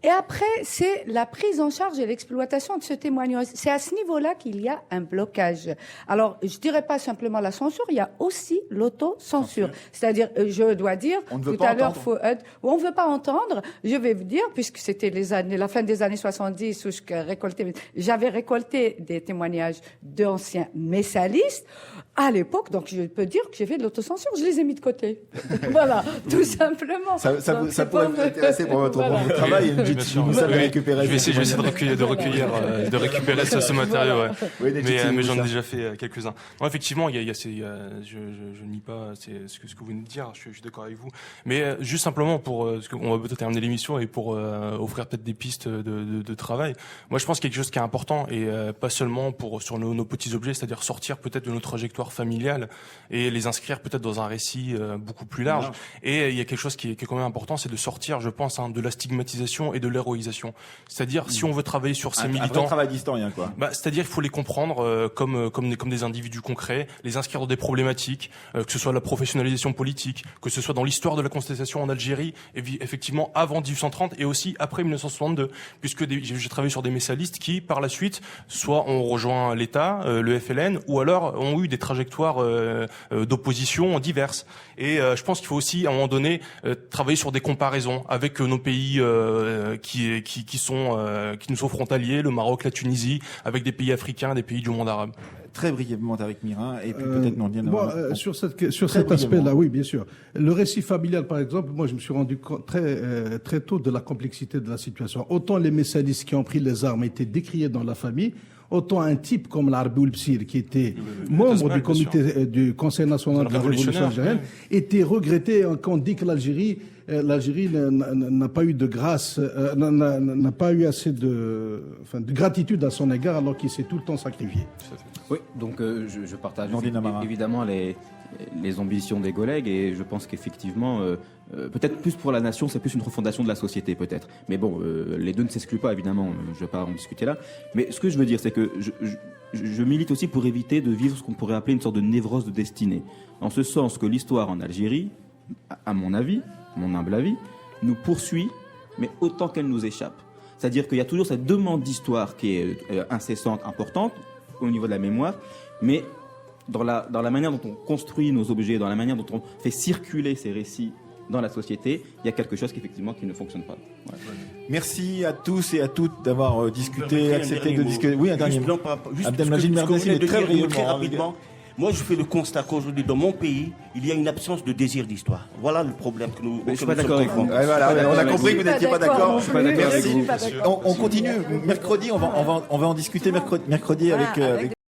Et après, c'est la prise en charge et l'exploitation de ce témoignage. C'est à ce niveau-là qu'il y a un blocage. Alors, je dirais pas simplement la censure, il y a aussi l'autocensure. C'est-à-dire, je dois dire, tout à l'heure, on ne veut pas entendre, je vais vous dire, puisque c'était la fin des années 70 où j'avais récolté des témoignages d'anciens messalistes à l'époque, donc je peux dire que j'ai fait de l'autocensure, je les ai mis de côté. Voilà, tout simplement. Ça pourrait vous intéresser pour votre travail. Je vais essayer de récupérer ce matériau. Ouais. Oui, mais j'en ai déjà fait quelques-uns. Non, effectivement, je nie pas ce que vous venez de dire. Je suis d'accord avec vous. Mais juste simplement parce qu'on va peut-être terminer l'émission et pour offrir peut-être des pistes de travail. Moi, je pense qu'il y a quelque chose qui est important et pas seulement sur nos petits objets, c'est-à-dire sortir peut-être de nos trajectoires histoire familiale et les inscrire peut-être dans un récit beaucoup plus large. Et il y a quelque chose qui est quand même important, c'est de sortir, je pense, de la stigmatisation et de l'héroïsation. C'est-à-dire, si on veut travailler sur ces militants... Un vrai travail d'historien, quoi. C'est-à-dire, il faut les comprendre comme des individus concrets, les inscrire dans des problématiques, que ce soit la professionnalisation politique, que ce soit dans l'histoire de la contestation en Algérie, et effectivement avant 1830 et aussi après 1962, puisque j'ai travaillé sur des messalistes qui, par la suite, soit ont rejoint l'État, le FLN, ou alors ont eu des trajectoires d'opposition diverses. Et je pense qu'il faut aussi, à un moment donné, travailler sur des comparaisons avec nos pays qui nous sont frontaliers, le Maroc, la Tunisie, avec des pays africains, des pays du monde arabe. Très brièvement, Tariq Mirin, et puis peut-être Nordine. Sur cet aspect-là, oui, bien sûr. Le récit familial, par exemple, moi, je me suis rendu compte très tôt de la complexité de la situation. Autant les messalistes qui ont pris les armes étaient décriés dans la famille, autant un type comme l'Arbi Oulpsir, qui était membre du comité du Conseil national de la Révolution algérienne, était regretté quand on dit que l'Algérie n'a pas eu de grâce, n'a pas eu assez de gratitude à son égard, alors qu'il s'est tout le temps sacrifié. Oui, donc je partage évidemment les ambitions des collègues, et je pense qu'effectivement, peut-être plus pour la nation, c'est plus une refondation de la société, peut-être. Mais bon, les deux ne s'excluent pas, évidemment, je ne vais pas en discuter là. Mais ce que je veux dire, c'est que je milite aussi pour éviter de vivre ce qu'on pourrait appeler une sorte de névrose de destinée. En ce sens que l'histoire en Algérie, à mon avis, mon humble avis, nous poursuit, mais autant qu'elle nous échappe. C'est-à-dire qu'il y a toujours cette demande d'histoire qui est incessante, importante, au niveau de la mémoire, mais dans la manière dont on construit nos objets, dans la manière dont on fait circuler ces récits dans la société, il y a quelque chose qui ne fonctionne pas. Ouais. Merci à tous et à toutes d'avoir discuté, accepté de discuter. Oui, un dernier mot. Abdelmajid Merdes, il est très rapidement. Moi, je fais le constat qu'aujourd'hui, dans mon pays, il y a une absence de désir d'histoire. Voilà le problème que nous... Je suis pas d'accord avec vous. On a compris que vous n'étiez pas d'accord. Merci. On continue. Mercredi, on va en discuter mercredi avec